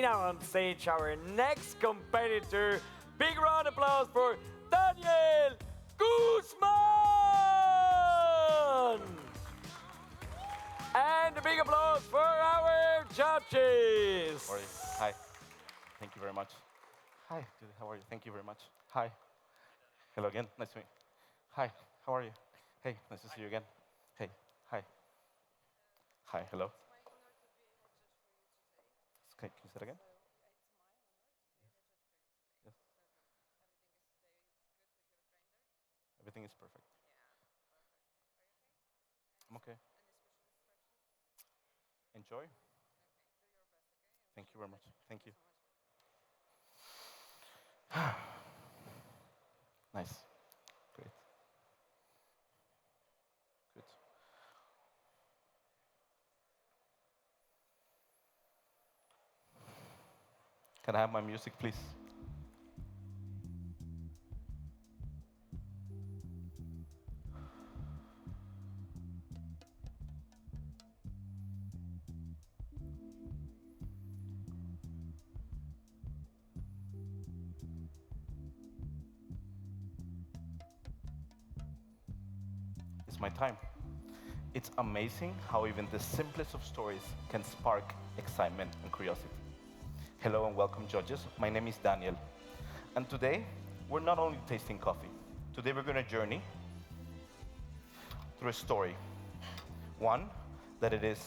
Now on stage, our next competitor. Big round of applause for Daniel Guzman! And a big applause for our judges. How are you? Hi. Thank you very much. Hi, Judy. How are you? Thank you very much. Hi. Hello again. Nice to meet you. Hi. How are you? Hey, nice to see you again. Hey. Hi. Hi. Hello. Can you say that again? Yes. Everything is perfect. I'm okay. Enjoy. Thank you very much. Thank you. Nice. Great. Good. Can I have my music, please? It's my time. It's amazing how even the simplest of stories can spark excitement and curiosity. Hello and welcome, judges. My name is Daniel. And today, we're not only tasting coffee. Today, we're going to journey through a story. One, that it is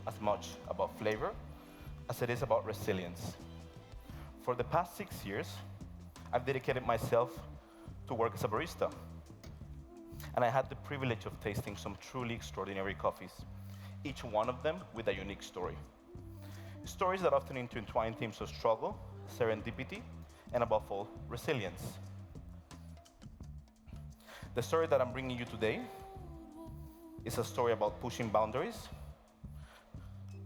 as much about flavor as it is about resilience. For the past 6 years, I've dedicated myself to work as a barista. And I had the privilege of tasting some truly extraordinary coffees, each one of them with a unique story. Stories that often intertwine themes of struggle, serendipity, and above all, resilience. The story that I'm bringing you today is a story about pushing boundaries,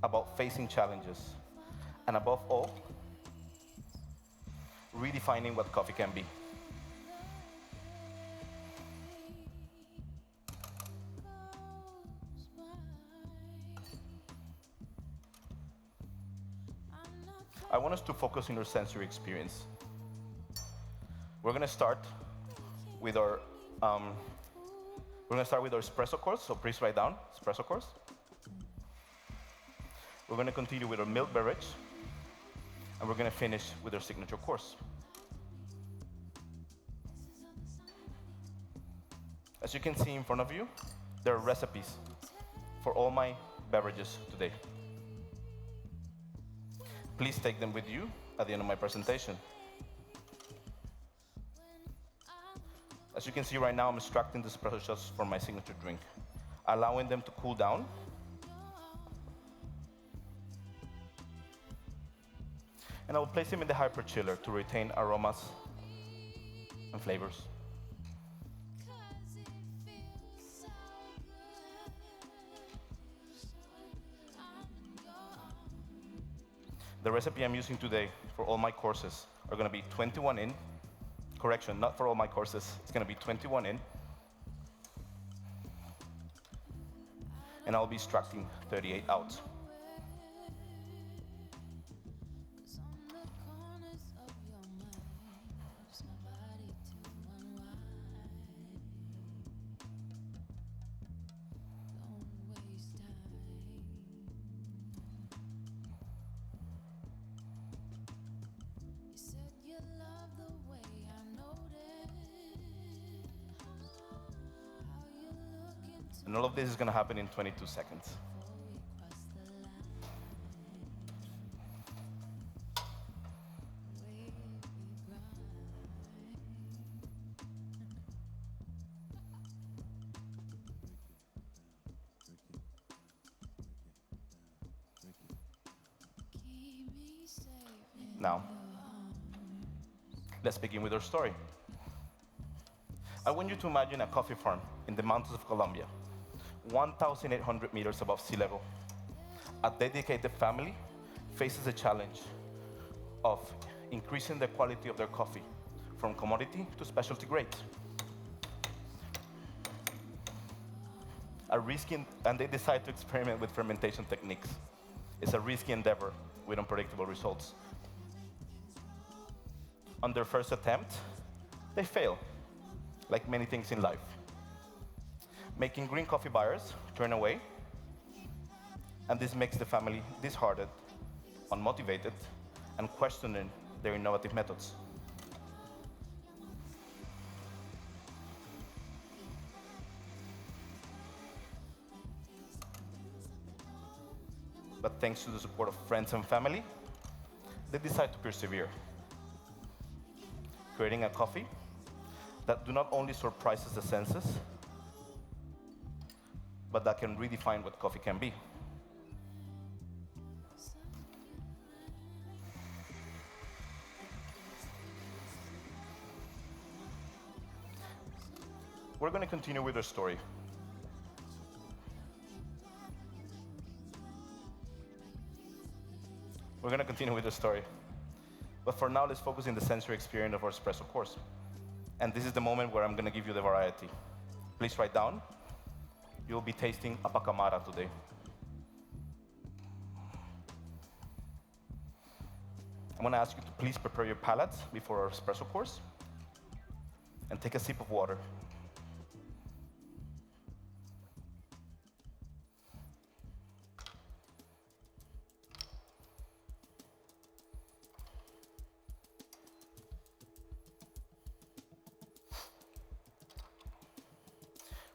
about facing challenges, and above all, redefining what coffee can be. I want us to focus on our sensory experience. We're going to start with our espresso course. So please write down espresso course. We're going to continue with our milk beverage, and we're going to finish with our signature course. As you can see in front of you, there are recipes for all my beverages today. Please take them with you at the end of my presentation. As you can see right now, I'm extracting the espresso shots for my signature drink, allowing them to cool down. And I will place them in the hyper chiller to retain aromas and flavors. The recipe I'm using today for all my courses are going to be 21 in. Correction, not for all my courses. It's going to be 21 in. And I'll be extracting 38 out. And all of this is going to happen in 22 seconds. Now, let's begin with our story. I want you to imagine a coffee farm in the mountains of Colombia, 1,800 meters above sea level. A dedicated family faces a challenge of increasing the quality of their coffee from commodity to specialty grade. And they decide to experiment with fermentation techniques. It's a risky endeavor with unpredictable results. On their first attempt, they fail, like many things in life, making green coffee buyers turn away, and this makes the family disheartened, unmotivated, and questioning their innovative methods. But thanks to the support of friends and family, they decide to persevere, creating a coffee that do not only surprises the senses, but that can redefine what coffee can be. We're going to continue with our story. We're going to continue with the story. But for now, let's focus on the sensory experience of our espresso course. And this is the moment where I'm going to give you the variety. Please write down. You'll be tasting a pacamara today. I'm going to ask you to please prepare your palates before our espresso course and take a sip of water.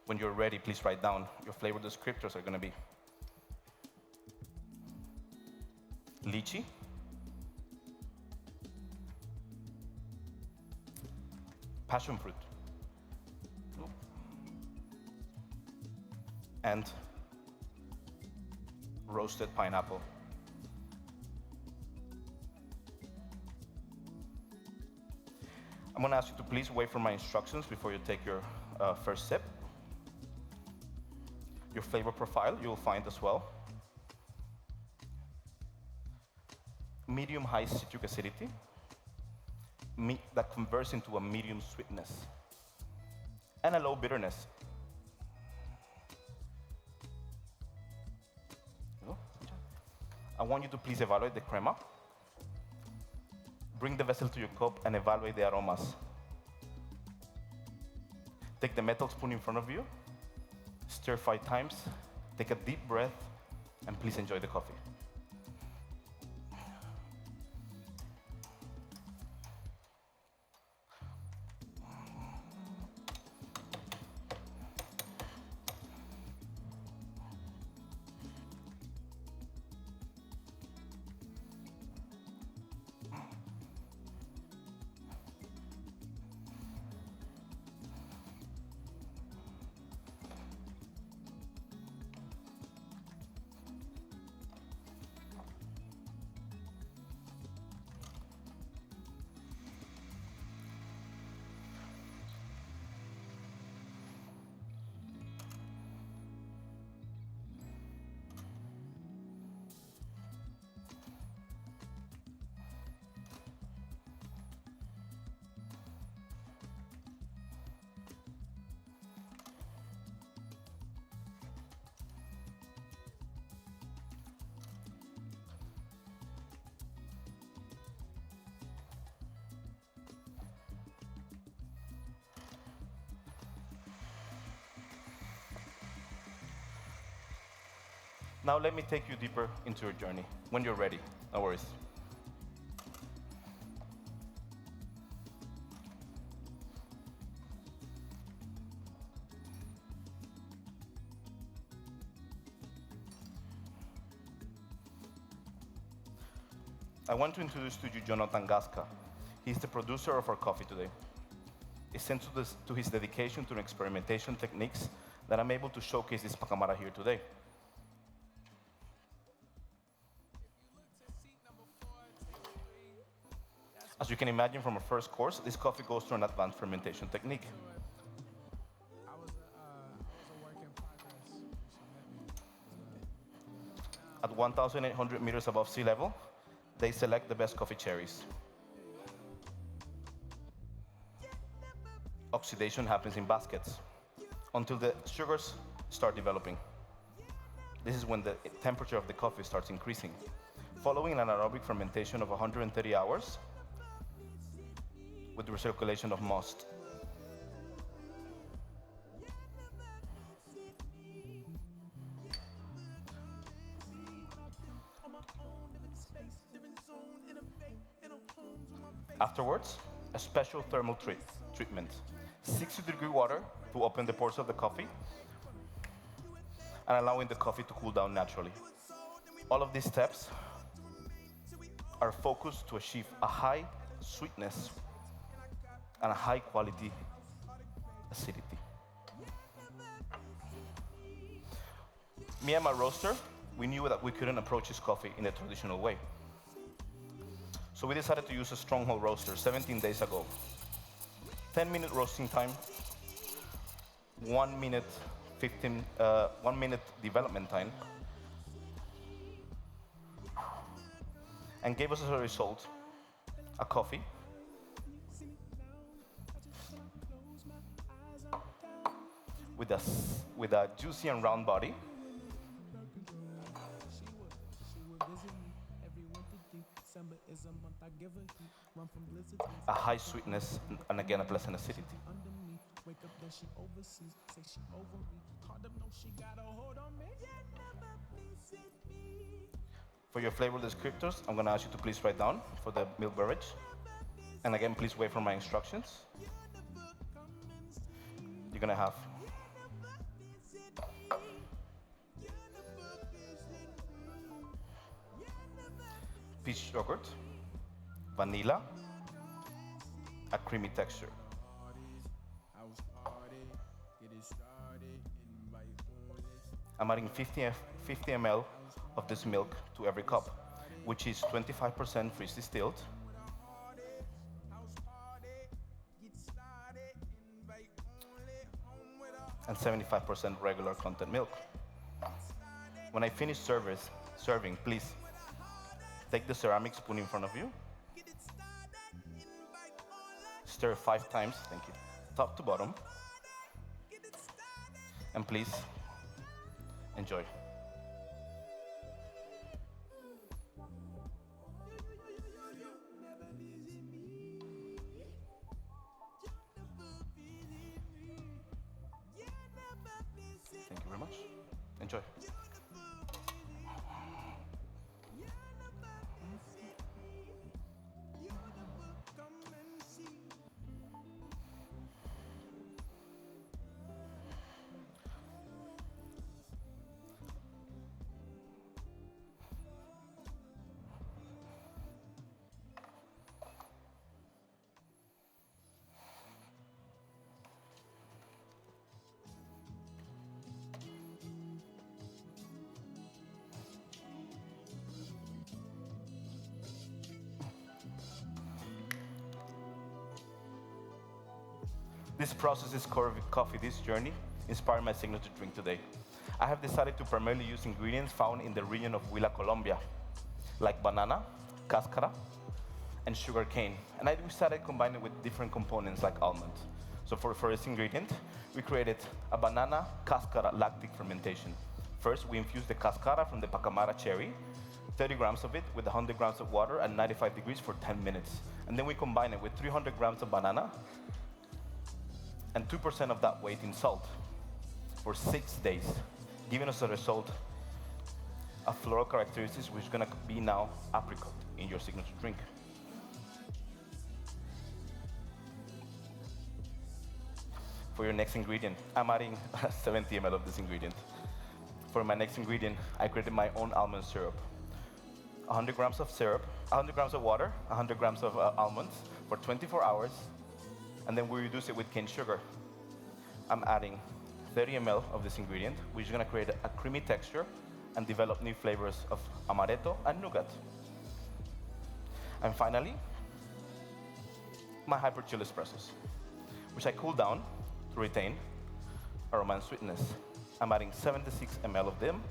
When you're ready, please write down. Your flavor descriptors are going to be lychee, passion fruit, and roasted pineapple. I'm going to ask you to please wait for my instructions before you take your first sip. Your flavor profile you will find as well. Medium-high citric acidity that converts into a medium sweetness and a low bitterness. I want you to please evaluate the crema. Bring the vessel to your cup and evaluate the aromas. Take the metal spoon in front of you. Stir 5 times, take a deep breath, and please enjoy the coffee. Now let me take you deeper into your journey. When you're ready, no worries. I want to introduce to you Jonathan Gasca. He's the producer of our coffee today. Essential to his dedication to experimentation techniques that I'm able to showcase this pacamara here today. As you can imagine from our first course, this coffee goes through an advanced fermentation technique. At 1,800 meters above sea level, they select the best coffee cherries. Oxidation happens in baskets until the sugars start developing. This is when the temperature of the coffee starts increasing. following an anaerobic fermentation of 130 hours with recirculation of must. Afterwards, a special thermal treatment. 60-degree water to open the pores of the coffee and allowing the coffee to cool down naturally. All of these steps are focused to achieve a high sweetness and a high quality acidity. Me and my roaster, we knew that we couldn't approach this coffee in a traditional way. So we decided to use a stronghold roaster 17 days ago. 10-minute roasting time, 1 minute development time, and gave us as a result a coffee with a juicy and round body, a high sweetness, and again a pleasant acidity. For your flavor descriptors, I'm going to ask you to please write down for the milk beverage. And again, please wait for my instructions. You're going to have peach yogurt, vanilla, a creamy texture. I'm adding 50 ml of this milk to every cup, which is 25% freeze distilled, and 75% regular content milk. When I finish serving, please take the ceramic spoon in front of you, stir 5 times, thank you, top to bottom, and please enjoy. Thank you very much. Enjoy. This process is coffee, this journey, inspired my signature drink today. I have decided to primarily use ingredients found in the region of Huila, Colombia, like banana, cascara, and sugar cane. And I decided to combine it with different components like almond. So for this ingredient, we created a banana cascara lactic fermentation. First, we infused the cascara from the pacamara cherry, 30 grams of it with 100 grams of water at 95 degrees for 10 minutes. And then we combine it with 300 grams of banana and 2% of that weight in salt for 6 days, giving us a result of floral characteristics, which is gonna be now apricot in your signature drink. For your next ingredient, I'm adding 70 ml of this ingredient. For my next ingredient, I created my own almond syrup. 100 grams of syrup, 100 grams of water, 100 grams of almonds for 24 hours, and then we reduce it with cane sugar. I'm adding 30 ml of this ingredient, which is gonna create a creamy texture and develop new flavors of amaretto and nougat. And finally, my hyper chill espressos, which I cool down to retain aroma and sweetness. I'm adding 76 ml of them,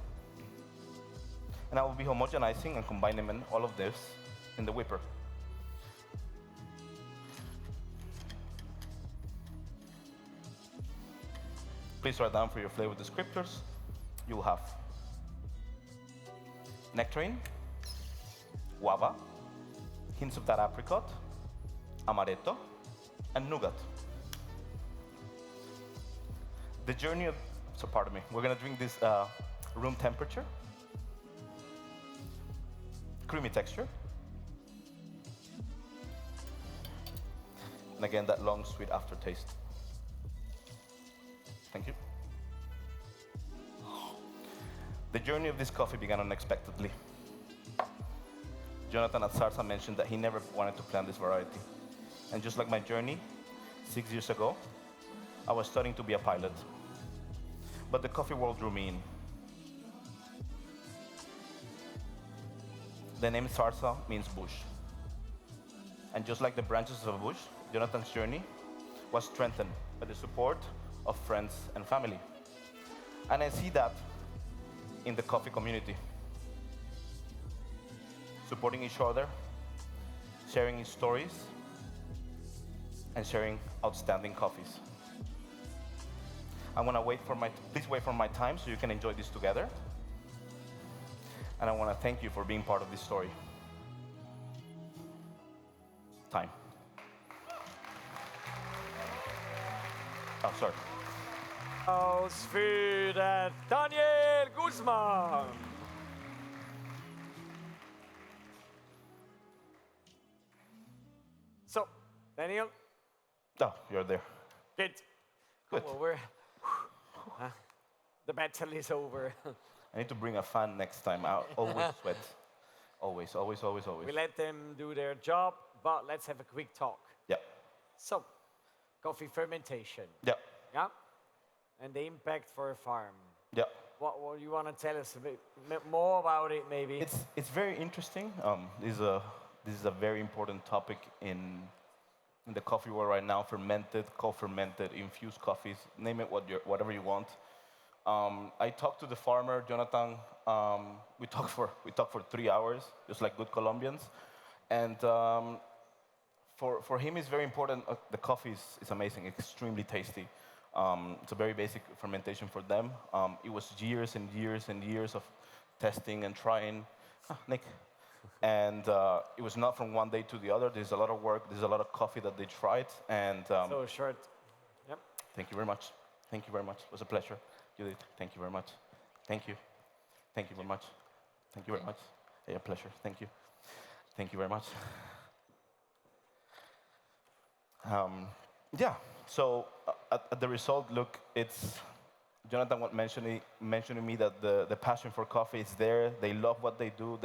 and I will be homogenizing and combining all of this in the whipper. Please write down for your flavor descriptors. You'll have nectarine, guava, hints of that apricot, amaretto, and nougat. The journey of, so pardon me, we're gonna drink this room temperature, creamy texture, and again, that long, sweet aftertaste. Thank you. The journey of this coffee began unexpectedly. Jonathan at Sarsa mentioned that he never wanted to plant this variety. And just like my journey, 6 years ago, I was studying to be a pilot. But the coffee world drew me in. The name Sarsa means bush. And just like the branches of a bush, Jonathan's journey was strengthened by the support of friends and family. And I see that in the coffee community. Supporting each other, sharing stories, and sharing outstanding coffees. I'm gonna please wait for my time so you can enjoy this together. And I wanna thank you for being part of this story. Time. Oh, sorry. Applaus für Daniel Guzman. So, Daniel, Oh, you're there. good. Good. Come over. The battle is over. I need to bring a fan next time. I always sweat. Always, always, always, always. We let them do their job, but let's have a quick talk. Yeah, So, coffee fermentation, yeah, yeah? And the impact for a farm. yeah. What you want to tell us a bit more about it, maybe? It's very interesting. This is a very important topic in the coffee world right now. Fermented, co-fermented, infused coffees. Name it whatever you want. I talked to the farmer, Jonathan. We talked for 3 hours, just like good Colombians. And for him, it's very important. The coffee is amazing, extremely tasty. It's a very basic fermentation for them. It was years and years and years of testing and trying. Nick. And it was not from one day to the other. There's a lot of work. There's a lot of coffee that they tried. And So short. Yep. thank you very much. Thank you very much. It was a pleasure. Judith, thank you very much. Thank you. Thank you very much. Thank you very much. Yeah, pleasure. Thank you. Thank you very much. Yeah, so at the result, look, it's Jonathan was mentioning to me that the passion for coffee is there. They love what they do.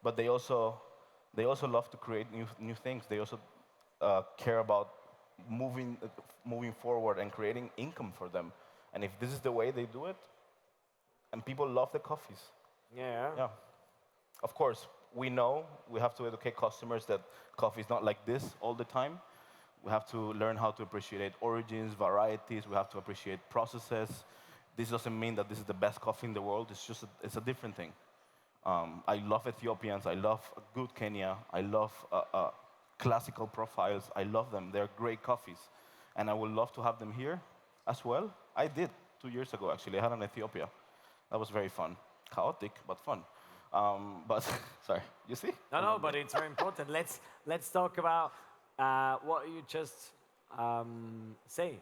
But they also love to create new things. They also care about moving forward and creating income for them. And if this is the way they do it, and people love the coffees. Yeah. Yeah. Of course, we know we have to educate customers that coffee is not like this all the time. We have to learn how to appreciate origins, varieties. We have to appreciate processes. This doesn't mean that this is the best coffee in the world. It's a different thing. I love Ethiopians. I love good Kenya. I love classical profiles. I love them. They're great coffees. And I would love to have them here as well. I did 2 years ago, actually. I had an Ethiopia. That was very fun. Chaotic, but fun. But, sorry, you see? No, but it's very important. Let's talk about what you just say.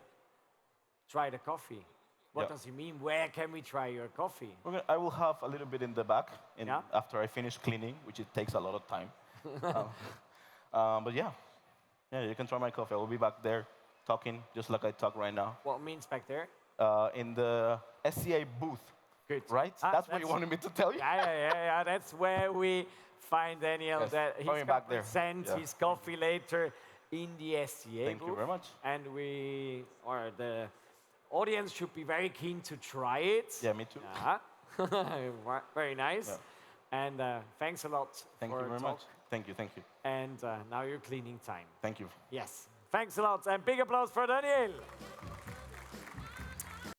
Try the coffee. What Yeah. does it mean? Where can we try your coffee? I will have a little bit in the back Yeah. after I finish cleaning, which it takes a lot of time. But yeah, you can try my coffee. I will be back there talking just like I talk right now What means back there? in the SCA booth. Good. Right? That's what you wanted me to tell you? Yeah. That's where we find Daniel. Yes, That he's coming going back to there. present Yeah. his coffee later in the SCA Thank you booth. very much. And the audience should be very keen to try it. Yeah, me too. Yeah. Very nice. Yeah. And thanks a lot Thank for you very talk. much. Thank you. And now you're cleaning time. Thank you. Yes. Thanks a lot. And big applause for Daniel.